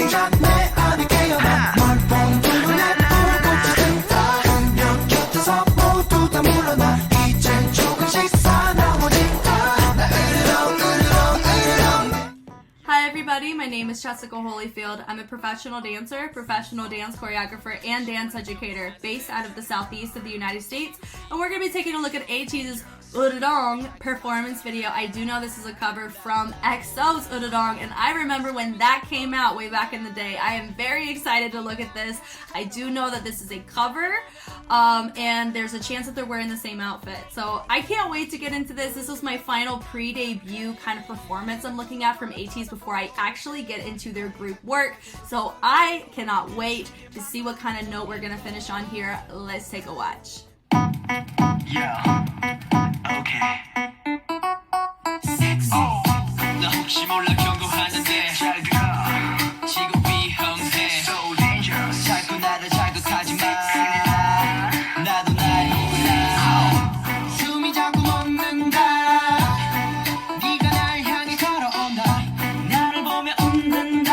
Hi everybody, my name is Jessica Holyfield. I'm a professional dancer, professional dance choreographer, and dance educator based out of the southeast of the United States. And we're going to be taking a look at ATEEZ's Udadong performance video. I do know this is a cover from EXO's Udadong, and I remember when that came out way back in the day. I am very excited to look at this. I do know that this is a cover, and there's a chance that they're wearing the same outfit. So I can't wait to get into this. This is my final pre-debut kind of performance I'm looking at from ATEEZ before I actually get into their group work. So I cannot wait to see what kind of note we're gonna finish on here. Let's take a watch. Yeah. Okay. Sexy. 나 혹시 몰라 경고하는데 잘 들어. 지금 위험해. So dangerous. 자꾸 나를 자극하지 마. 나도 날 몰라. 숨이 자꾸 멎는다. 네가 날 향해 걸어온다. 나를 보며 웃는다.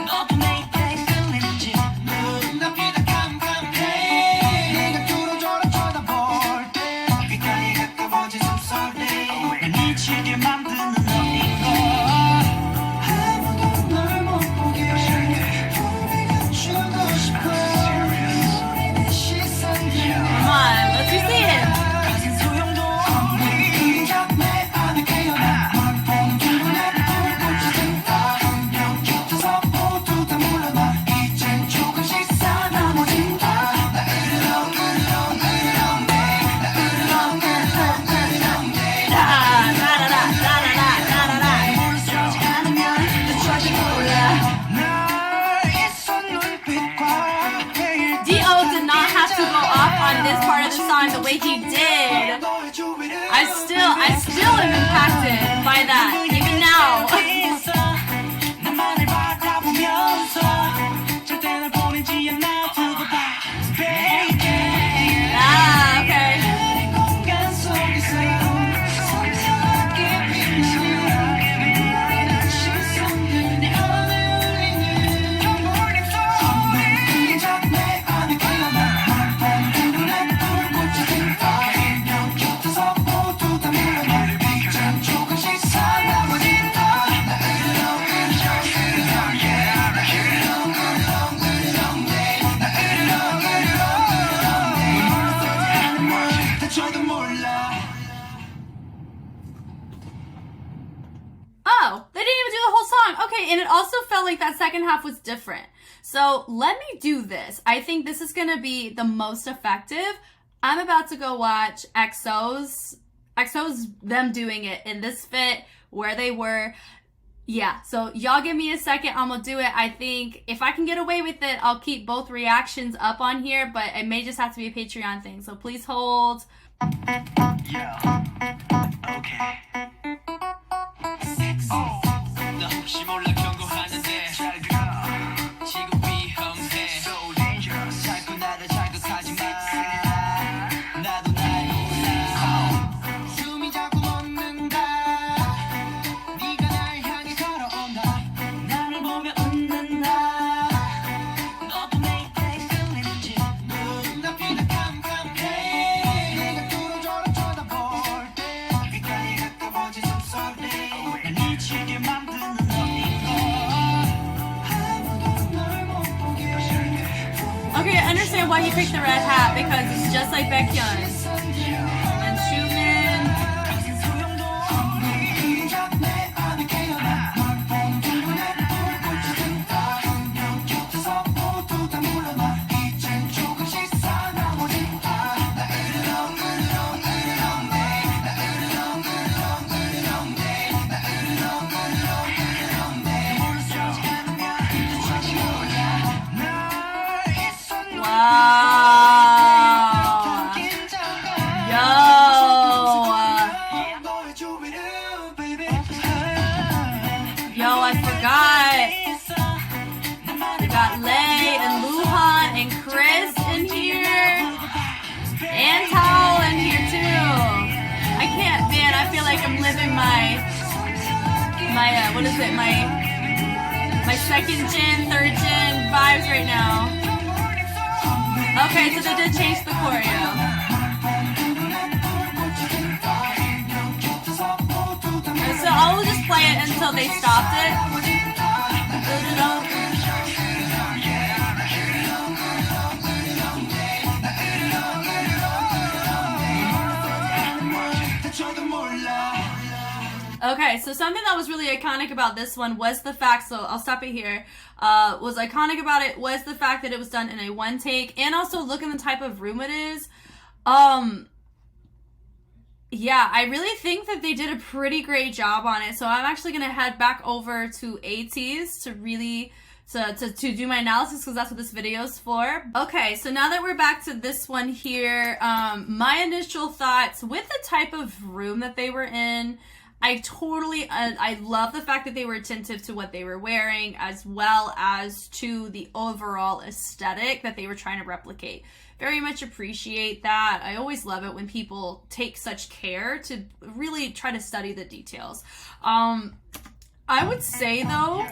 너도 내게 끌리는지 눈앞이 다 캄캄해. 네가 뚫어져라 쳐다볼 때 귓가에 가까워진 숨소리 날 미치게 만드는 너인 걸. 아무도 널 못 보게 우리 감추고 싶어. 우리의 시선들 Come on, let's see it. 가진 소용도 없니. 내 안에 깨어나 널 보는 기분에 불꽃이 든다. 분명 곁에서 모두 다 물러나 이젠 조금씩 살아남아진다. 나 으르렁 으르렁 으르렁 내. 나 으르렁 으르렁 으르렁 내. 다라라라라라라라. 물쓰러지 않으면 늦춰질 몰라. 널 있어 눈빛과 매일 D.O. did not have to go off on this part of the song the way he did. 너의 주위를 I still am impacted by that, even now. 나만을 바라보면서 절대 날 보내지 않아 두고 봐 baby. Ah, okay. 내 공간 속에서 깊이 빛나는 시선들 내 안에 울리는 경고울림 소리 내 안에 깨어나 널 보는 기분에 불꽃이 든다. 분명 곁에서 모두 다 물러나 이젠 조금씩 살아남아진다. 나 으르렁 으르렁 으르렁 yeah. 나 으르렁 으르렁 으르렁 yeah. 나 으르렁 으르렁 으르렁 yeah. 물러서지 않으면 다쳐도 몰라. Oh, they didn't even do the whole song. Okay, and it also felt like that second half was different. So let me do this. I think this is gonna be the most effective. I'm about to go watch EXO's them doing it in this fit where they were. Yeah, so y'all give me a second, I'm gonna do it. I think if I can get away with it, I'll keep both reactions up on here, but it may just have to be a Patreon thing. So please hold. Yeah. Okay. 나 혹시 몰라 경고하는데 잘 들어. 지금 위험해. So dangerous. 자꾸 나를 자극하지 마. 나도 날 몰라. 숨이 자꾸 멎는다. 네가 날 향해 걸어온다. 나를 보며 웃는다. 너도 내게 끌리는지 눈앞이 다 캄캄해. 네가 뚫어져라 쳐다볼 때 귓가에 가까워진 숨소리 날 미치게 만드는 너인 걸. 아무도 널 못 보게 Okay, I understand why he picked the red hat because it's just like Baekhyun and Schumann. 가진 소용도 없니. 내 안에 깨어나 널 보는 기분에 불꽃이 든다. 분명 곁에서 모두 다 물러나 이젠 조금씩 살아남아진다. 나 으르렁 으르렁 으르렁 내. 나 으르렁 으르렁 으르렁 내. 나 으르렁 으르렁 으르렁 내. 물쓰러지 않으면 늦춰지 몰라. 널 있어 Wow. Yo, I forgot. We got Lay and Luhan and Chris in here. And Tao in here too. I can't, man, I feel like I'm living my what is it, my My second gen, third gen vibes right now. Okay, so they did change the choreo. So I'll just play it until they stopped it. Okay, so something that was really iconic about this one was the fact, so I'll stop it here, was iconic about it was the fact that it was done in a one take, and also look at the type of room it is. Yeah, I really think that they did a pretty great job on it, so I'm actually going to head back over to ATEEZ to really... to do my analysis, because that's what this video is for. Okay, so now that we're back to this one here, my initial thoughts with the type of room that they were in, I love the fact that they were attentive to what they were wearing, as well as to the overall aesthetic that they were trying to replicate. Very much appreciate that. I always love it when people take such care to really try to study the details. I would say though,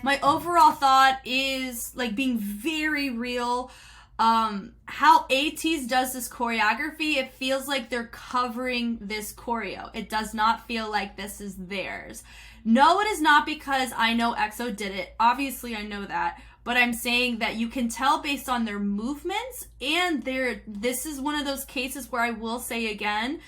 my overall thought is like being very real. How ATEEZ does this choreography, it feels like they're covering this choreo. It does not feel like this is theirs. No, it is not, because I know EXO did it. Obviously, I know that. But I'm saying that you can tell based on their movements, and this is one of those cases where I will say again,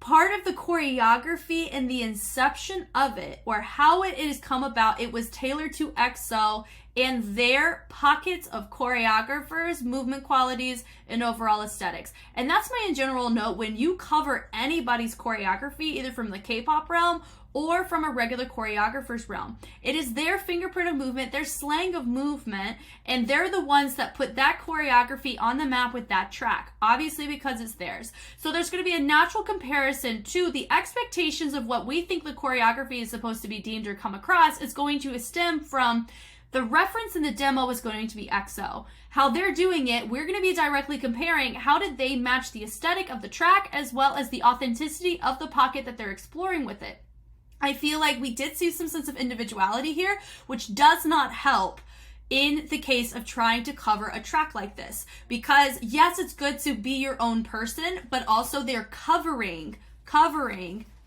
part of the choreography and the inception of it, or how it is come about, it was tailored to EXO and their pockets of choreographers, movement qualities, and overall aesthetics. And that's my in general note when you cover anybody's choreography, either from the K-pop realm or from a regular choreographer's realm. It is their fingerprint of movement, their slang of movement, and they're the ones that put that choreography on the map with that track, obviously because it's theirs. So there's going to be a natural comparison to the expectations of what we think the choreography is supposed to be deemed or come across is going to stem from the reference in the demo is going to be EXO. How they're doing it, we're going to be directly comparing how did they match the aesthetic of the track as well as the authenticity of the pocket that they're exploring with it. I feel like we did see some sense of individuality here, which does not help in the case of trying to cover a track like this. Because yes, it's good to be your own person, but also they're covering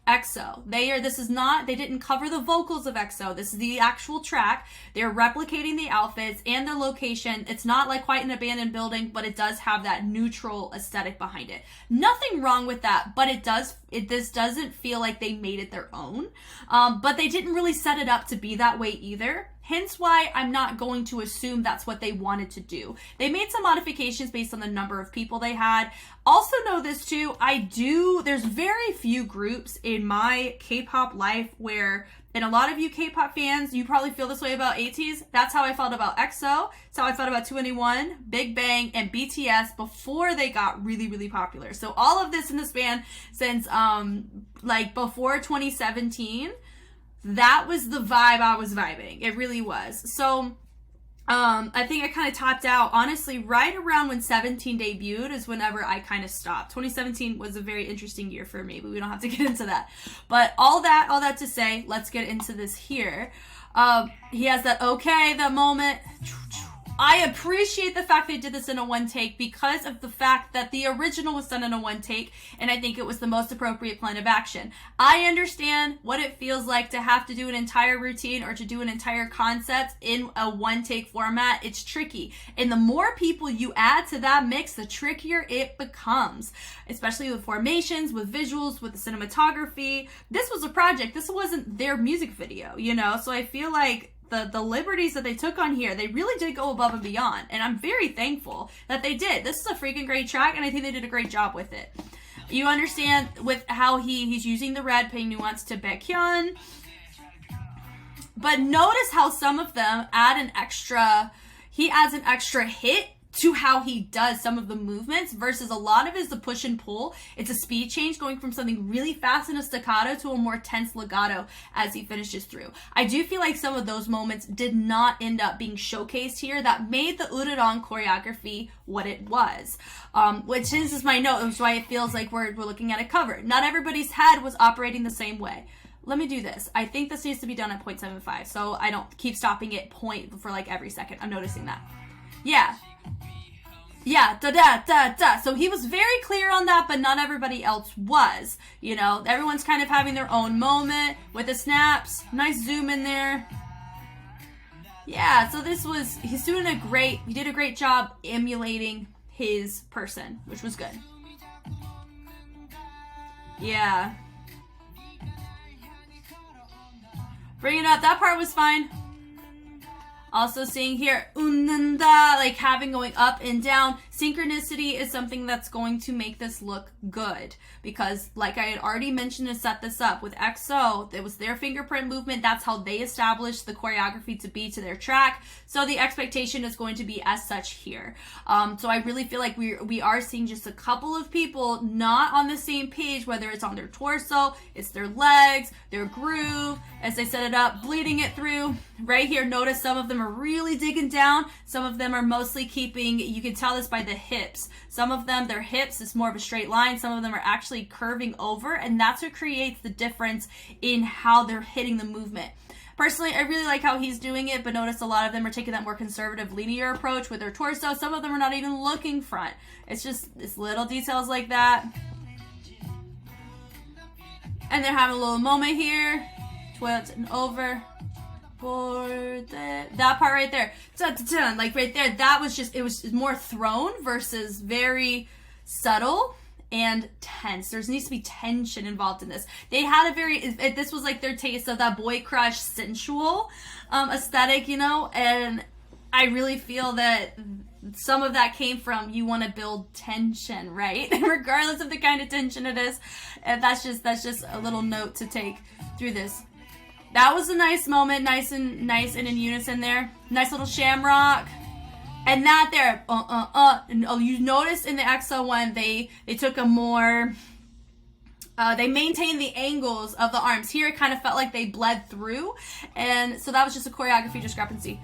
EXO. They didn't cover the vocals of EXO. This is the actual track. They're replicating the outfits and the location. It's not like quite an abandoned building, but it does have that neutral aesthetic behind it. Nothing wrong with that, but this doesn't feel like they made it their own. But they didn't really set it up to be that way either. Hence why I'm not going to assume that's what they wanted to do. They made some modifications based on the number of people they had. Also know this too, there's very few groups in my K-pop life where, and a lot of you K-pop fans, you probably feel this way about ATEEZ. That's how I felt about EXO. That's how I felt about 2NE1, Big Bang, and BTS before they got really, really popular. So all of this in the span since like before 2017, that was the vibe I was vibing. It really was. So I think I kind of topped out, honestly, right around when 17 debuted is whenever I kind of stopped. 2017 was a very interesting year for me, but we don't have to get into that. But all that to say, let's get into this here. He has that moment. I appreciate the fact they did this in a one take because of the fact that the original was done in a one take, and I think it was the most appropriate plan of action. I understand what it feels like to have to do an entire routine or to do an entire concept in a one take format. It's tricky, and the more people you add to that mix, the trickier it becomes, especially with formations, with visuals, with the cinematography. This was a project. This wasn't their music video, so I feel like the liberties that they took on here, they really did go above and beyond, and I'm very thankful that they did. This is a freaking great track, and I think they did a great job with it. You understand with how he's using the red, paying nuance to Baekhyun, but notice how some of them he adds an extra hit to how he does some of the movements versus a lot of it is the push and pull. It's a speed change going from something really fast in a staccato to a more tense legato as he finishes through. I do feel like some of those moments did not end up being showcased here that made the Ururong choreography what it was. Which is my note, which is why it feels like we're looking at a cover. Not everybody's head was operating the same way. let me do this. I think this needs to be done at 0.75, so I don't keep stopping it point for like every second. I'm noticing that. Yeah. Yeah, da-da-da-da. So he was very clear on that, but not everybody else was. You know, everyone's kind of having their own moment with the snaps. Nice zoom in there. Yeah, so he did a great job emulating his person, which was good. Yeah. Bring it up. That part was fine. Also seeing here, unanda, like having going up and down. Synchronicity is something that's going to make this look good because like I had already mentioned to set this up with EXO, it was their fingerprint movement. That's how they established the choreography to be to their track. So the expectation is going to be as such here. So I really feel like we are seeing just a couple of people not on the same page, whether it's on their torso, it's their legs, their groove, as they set it up, bleeding it through. Right here, notice some of them are really digging down. Some of them are mostly keeping, you can tell this by the hips. Some of them, their hips is more of a straight line. Some of them are actually curving over, and that's what creates the difference in how they're hitting the movement. Personally, I really like how he's doing it, but notice a lot of them are taking that more conservative linear approach with their torso. Some of them are not even looking front. It's just it's little details like that. And they're having a little moment here. Twirls and over. That part right there, like right there, that was just, it was more thrown versus very subtle and tense. There needs to be tension involved in this. They had this was like their taste of that boy crush sensual aesthetic, you know, and I really feel that some of that came from you want to build tension, right? Regardless of the kind of tension it is. And that's just a little note to take through this. That was a nice moment, nice and in unison there. Nice little shamrock. And that there, you notice in the EXO one, they took a more, they maintained the angles of the arms. Here it kind of felt like they bled through. And so that was just a choreography discrepancy.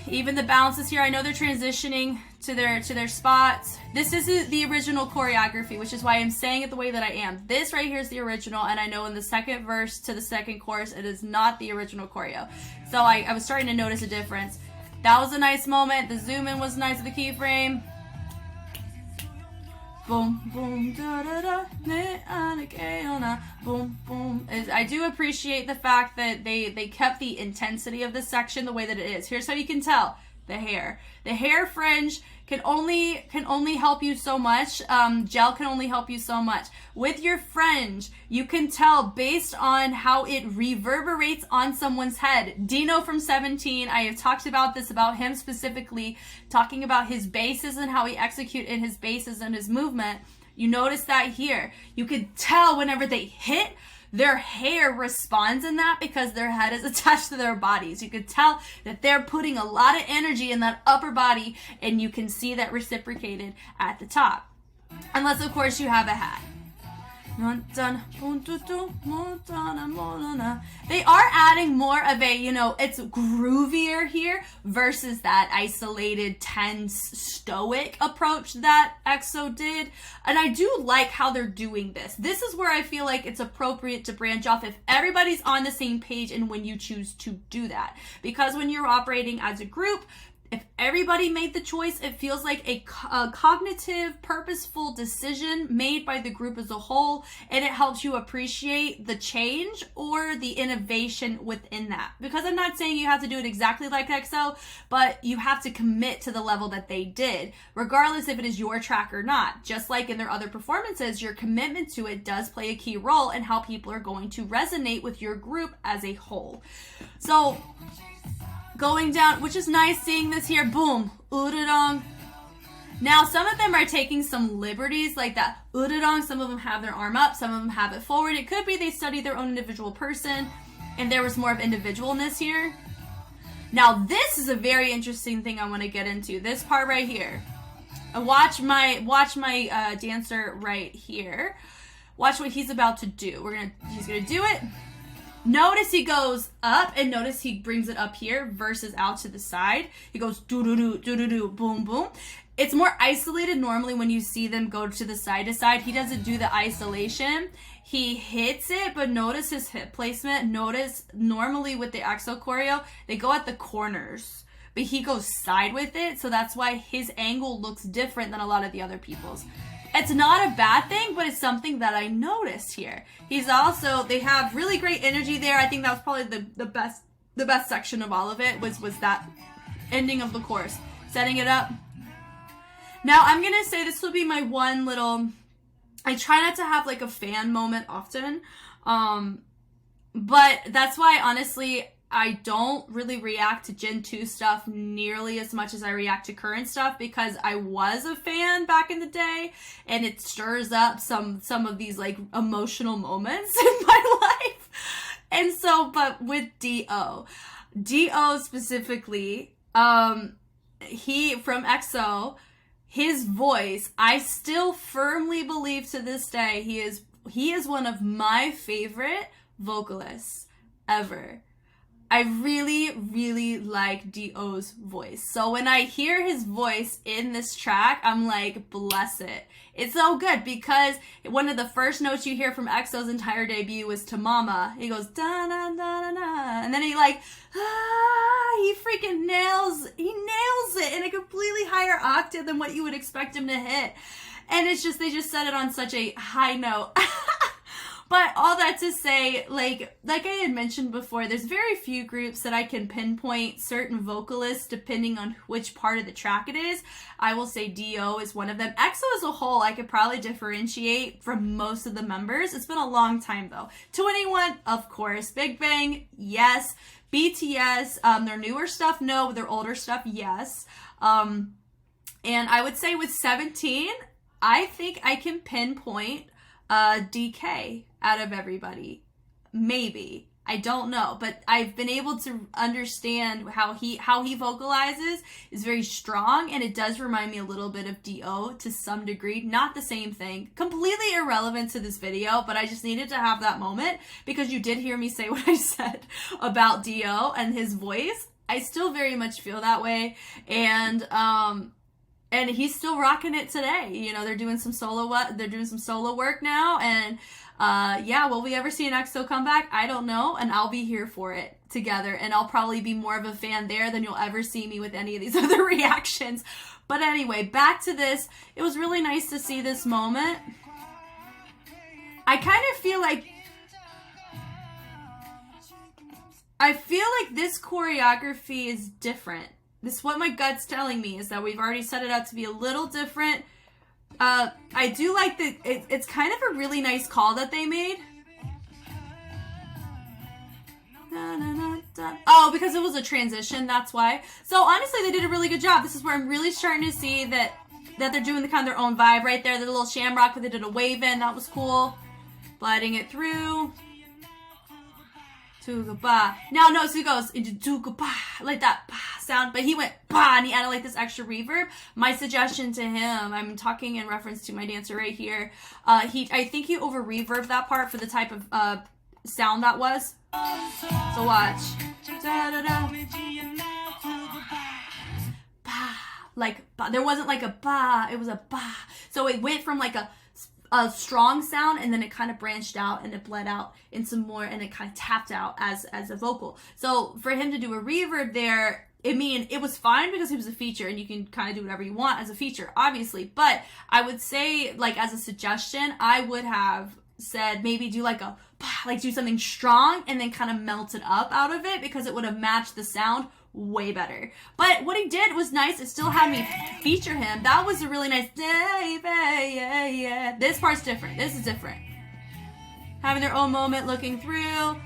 Even the bounces here, I know they're transitioning to their spots. This is the original choreography, which is why I'm saying it the way that I am. This right here is the original, and I know in the second verse to the second chorus, it is not the original choreo. So I was starting to notice a difference. That was a nice moment. The zoom in was nice of the keyframe. Boom, boom, da da da, boom, boom. I do appreciate the fact that they kept the intensity of this section the way that it is. Here's how you can tell. The hair fringe can only help you so much. Gel can only help you so much. With your fringe, you can tell based on how it reverberates on someone's head. Dino from 17, I have talked about this, about him specifically, talking about his bases and how he executed his bases and his movement. You notice that here. You could tell whenever they hit, their hair responds in that because their head is attached to their bodies. You could tell that they're putting a lot of energy in that upper body, and you can see that reciprocated at the top. Unless, of course, you have a hat. They are adding more of a, it's groovier here versus that isolated, tense, stoic approach that EXO did. And I do like how they're doing this. This is where I feel like it's appropriate to branch off if everybody's on the same page and when you choose to do that. Because when you're operating as a group, if everybody made the choice, it feels like a cognitive, purposeful decision made by the group as a whole, and it helps you appreciate the change or the innovation within that. Because I'm not saying you have to do it exactly like EXO, but you have to commit to the level that they did, regardless if it is your track or not. Just like in their other performances, your commitment to it does play a key role in how people are going to resonate with your group as a whole. So, going down, which is nice seeing this here, boom, ururong. Now, some of them are taking some liberties like that ururong. Some of them have their arm up, some of them have it forward. It could be they studied their own individual person and there was more of individualness here. Now, this is a very interesting thing I want to get into. This part right here. Watch my dancer right here. Watch what he's about to do. He's gonna do it. Notice he goes up, and notice he brings it up here versus out to the side. He goes do-do-do, do-do-do, boom, boom. It's more isolated normally when you see them go to the side to side. He doesn't do the isolation. He hits it, but notice his hip placement. Notice normally with the EXO choreo, they go at the corners, but he goes side with it, so that's why his angle looks different than a lot of the other people's. It's not a bad thing, but it's something that I noticed here. He's also, they have really great energy there. I think that was probably the best section of all of it was that ending of the chorus, setting it up. Now I'm gonna say this will be my one little, I try not to have like a fan moment often, but that's why honestly I don't really react to Gen 2 stuff nearly as much as I react to current stuff, because I was a fan back in the day and it stirs up some of these like emotional moments in my life. And so, but with D.O specifically, he from EXO, his voice, I still firmly believe to this day he is one of my favorite vocalists ever. I really, really like D.O.'s voice. So when I hear his voice in this track, I'm like, bless it. It's so good because one of the first notes you hear from EXO's entire debut was to Mama. He goes, da da da da da. And then he like, he freaking nails it in a completely higher octave than what you would expect him to hit. And it's just, they just set it on such a high note. But all that to say, like I had mentioned before, there's very few groups that I can pinpoint certain vocalists depending on which part of the track it is. I will say D.O is one of them. EXO as a whole, I could probably differentiate from most of the members. It's been a long time though. 2NE1, of course. Big Bang, yes. BTS, their newer stuff, no. Their older stuff, yes. And I would say with 17, I think I can pinpoint DK out of everybody. Maybe. I don't know, but I've been able to understand how he vocalizes is very strong, and it does remind me a little bit of D.O to some degree. Not the same thing. Completely irrelevant to this video, but I just needed to have that moment because you did hear me say what I said about D.O and his voice. I still very much feel that way, and he's still rocking it today. You know, they're doing some solo work now, and yeah, will we ever see an EXO comeback? I don't know, and I'll be here for it together, and I'll probably be more of a fan there than you'll ever see me with any of these other reactions. But anyway, back to this. It was really nice to see this moment. I kind of feel like this choreography is different. This is what my gut's telling me, is that we've already set it up to be a little different. I do like that it's kind of a really nice call that they made. Oh, because it was a transition, that's why. So honestly, they did a really good job. This is where I'm really starting to see that they're doing the kind of their own vibe right there. The little shamrock, but they did a wave in, that was cool. Gliding it through. Tuga-ba. Now notice he goes into tuga-ba, like that sound, but he went ba, and he added like this extra reverb. My suggestion to him, I'm talking in reference to my dancer right here, I think he over reverbed that part for the type of sound that was. So watch. Da-da-da. Ba. Like ba. There wasn't like a ba, it was a ba. So it went from like a strong sound, and then it kind of branched out and it bled out in some more, and it kind of tapped out as a vocal. So for him to do a reverb there, I mean, it was fine because it was a feature, and you can kind of do whatever you want as a feature, obviously. But I would say, like, as a suggestion, I would have said maybe do like do something strong and then kind of melt it up out of it, because it would have matched the sound way better. But what he did was nice. It still had me feature him. That was a really nice yeah. This part's different. This is different. Having their own moment, looking through.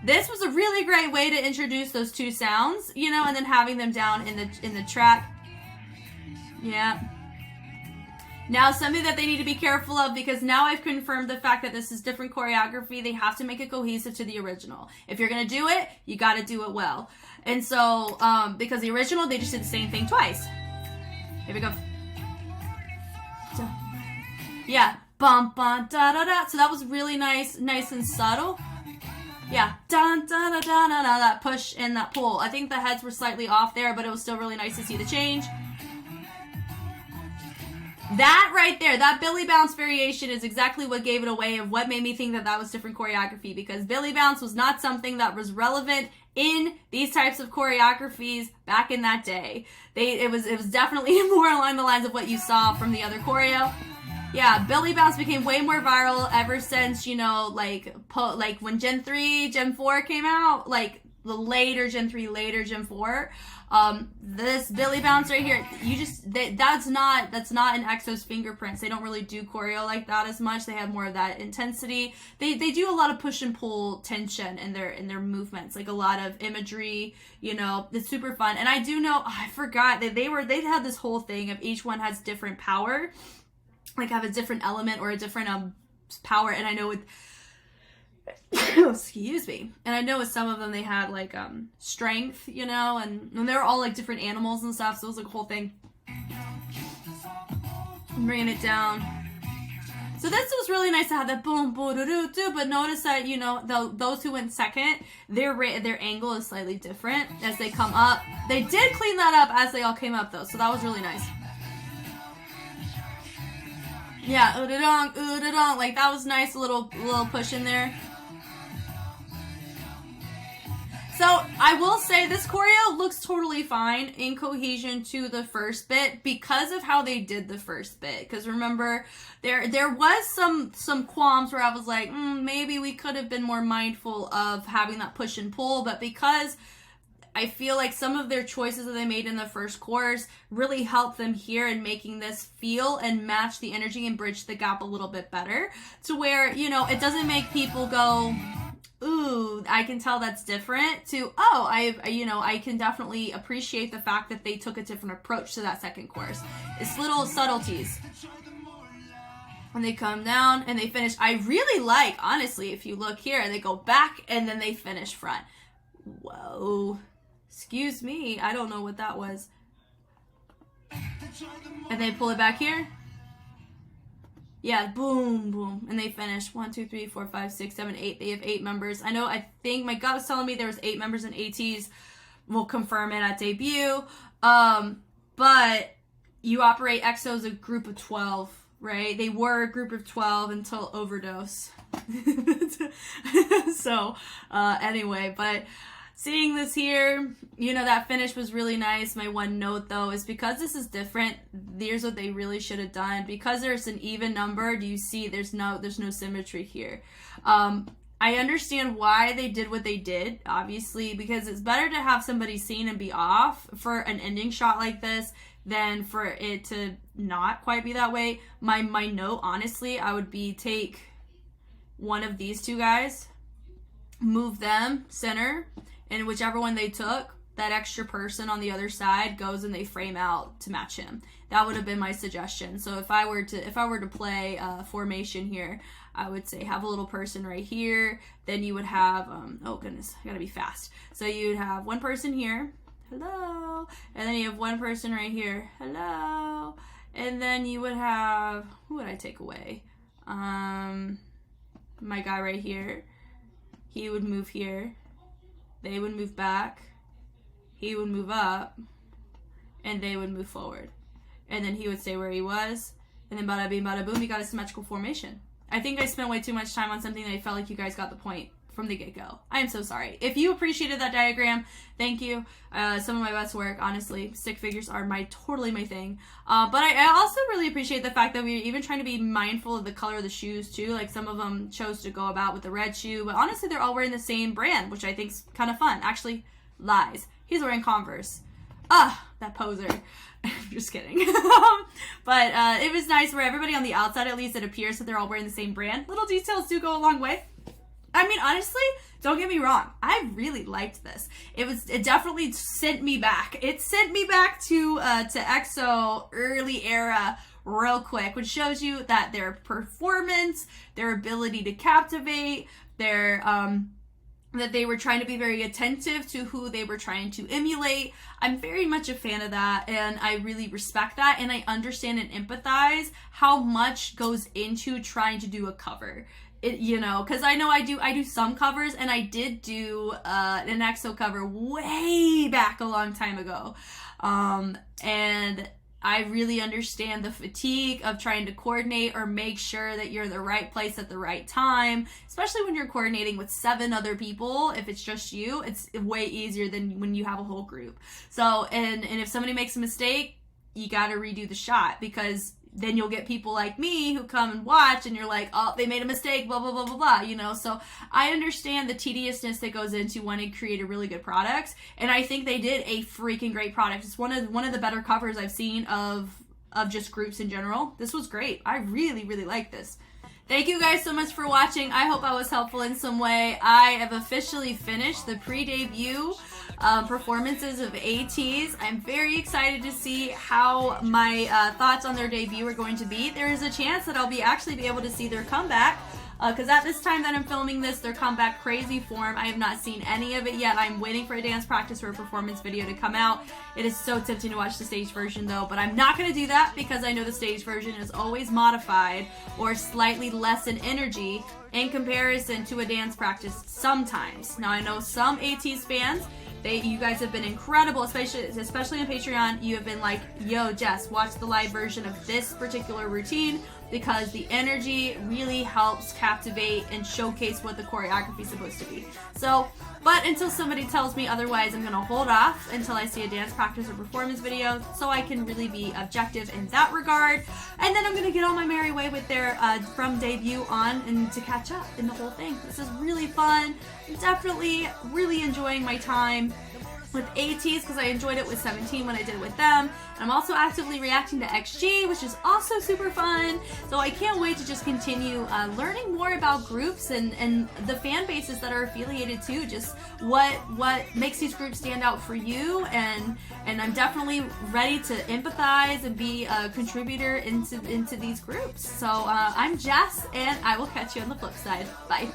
This was a really great way to introduce those two sounds, you know, and then having them down in the track. Yeah. Now, something that they need to be careful of, because now I've confirmed the fact that this is different choreography. They have to make it cohesive to the original. If you're going to do it, you got to do it well. And so, because the original, they just did the same thing twice. Here we go. Yeah. Bum, bum, da, da, da. So that was really nice and subtle. Yeah, dun dun dun dun dun, that push and that pull. I think the heads were slightly off there, but it was still really nice to see the change. That right there, that Billy Bounce variation is exactly what gave it away of what made me think that that was different choreography, because Billy Bounce was not something that was relevant in these types of choreographies back in that day. It was definitely more along the lines of what you saw from the other choreo. Yeah, Billy Bounce became way more viral ever since, you know, like when Gen 3, Gen 4 came out, like the later Gen 3, later Gen 4. This Billy Bounce right here, that's not in EXO's fingerprints. They don't really do choreo like that as much. They have more of that intensity. They do a lot of push and pull tension in their movements, like a lot of imagery, you know. It's super fun. And I do know, I forgot that they had this whole thing of each one has different power, like have a different element or a different power. And I know with excuse me, and I know with some of them they had like strength, you know, and they were all like different animals and stuff, so it was like a whole thing. I'm bringing it down. So this was really nice to have that boom boom doo doo doo, but notice that, you know, those who went second, their angle is slightly different as they come up. They did clean that up as they all came up though, so that was really nice. Yeah, oodadong, like that was nice, a little push in there. So I will say this choreo looks totally fine in cohesion to the first bit because of how they did the first bit. Because remember, there was some qualms where I was like, maybe we could have been more mindful of having that push and pull, but because I feel like some of their choices that they made in the first chorus really helped them here in making this feel and match the energy and bridge the gap a little bit better to where, you know, it doesn't make people go, ooh, I can tell that's different, to, oh, I can definitely appreciate the fact that they took a different approach to that second chorus. It's little subtleties. When they come down and they finish, I really like, honestly, if you look here, they go back and then they finish front. Whoa. Excuse me, I don't know what that was. And they pull it back here. Yeah, boom, boom. And they finish 1, 2, 3, 4, 5, 6, 7, 8. They have 8 members. I think my gut was telling me there was 8 members in ATEEZ. We'll confirm it at debut. But you operate EXO as a group of 12, right? They were a group of 12 until Overdose. So, anyway, but seeing this here, you know, that finish was really nice. My one note, though, is because this is different, here's what they really should have done. Because there's an even number, do you see there's no symmetry here. I understand why they did what they did, obviously, because it's better to have somebody seen and be off for an ending shot like this than for it to not quite be that way. My note, honestly, I would be take one of these two guys, move them center, and whichever one they took, that extra person on the other side goes and they frame out to match him. That would have been my suggestion. So if I were to play formation here, I would say have a little person right here. Then you would have, oh goodness, I gotta be fast. So you'd have one person here, hello, and then you have one person right here, hello, and then you would have, who would I take away? My guy right here, he would move here. They would move back, he would move up, and they would move forward. And then he would stay where he was, and then bada bing, bada boom, you got a symmetrical formation. I think I spent way too much time on something that I felt like you guys got the point from the get-go. I am so sorry. If you appreciated that diagram, thank you. Some of my best work, honestly. Stick figures are totally my thing. But I also really appreciate the fact that we were even trying to be mindful of the color of the shoes too. Like some of them chose to go about with the red shoe, but honestly they're all wearing the same brand, which I think is kind of fun. Actually, lies. He's wearing Converse. That poser. Just kidding. But it was nice where everybody on the outside, at least, it appears that they're all wearing the same brand. Little details do go a long way. I mean, honestly, don't get me wrong. I really liked this. It definitely sent me back. It sent me back to EXO early era real quick, which shows you that their performance, their ability to captivate, their that they were trying to be very attentive to who they were trying to emulate. I'm very much a fan of that, and I really respect that, and I understand and empathize how much goes into trying to do a cover. you know, because I know I do some covers, and I did do an EXO cover way back a long time ago, and I really understand the fatigue of trying to coordinate or make sure that you're in the right place at the right time, especially when you're coordinating with 7 other people. If it's just you, it's way easier than when you have a whole group. So, and if somebody makes a mistake, you got to redo the shot, because then you'll get people like me who come and watch, and you're like, oh, they made a mistake, blah, blah, blah, blah, blah, you know? So I understand the tediousness that goes into wanting to create a really good product, and I think they did a freaking great product. It's one of the better covers I've seen of just groups in general. This was great. I really, really like this. Thank you guys so much for watching. I hope I was helpful in some way. I have officially finished the pre-debut performances of ATEEZ. I'm very excited to see how my thoughts on their debut are going to be. There is a chance that I'll actually be able to see their comeback, because at this time that I'm filming this, their comeback crazy form, I have not seen any of it yet. I'm waiting for a dance practice or a performance video to come out. It is so tempting to watch the stage version though, but I'm not going to do that, because I know the stage version is always modified or slightly less in energy in comparison to a dance practice sometimes. Now I know some ATEEZ fans, you guys have been incredible, especially on Patreon. You have been like, yo, Jess, watch the live version of this particular routine, because the energy really helps captivate and showcase what the choreography is supposed to be. So, but until somebody tells me otherwise, I'm gonna hold off until I see a dance practice or performance video, so I can really be objective in that regard. And then I'm gonna get on my merry way with their from debut on, and to catch up in the whole thing. This is really fun. I'm definitely really enjoying my time with ATEEZ, because I enjoyed it with 17 when I did it with them. And I'm also actively reacting to XG, which is also super fun. So I can't wait to just continue learning more about groups and the fan bases that are affiliated to, just what makes these groups stand out for you. And I'm definitely ready to empathize and be a contributor into these groups. So I'm Jess, and I will catch you on the flip side. Bye.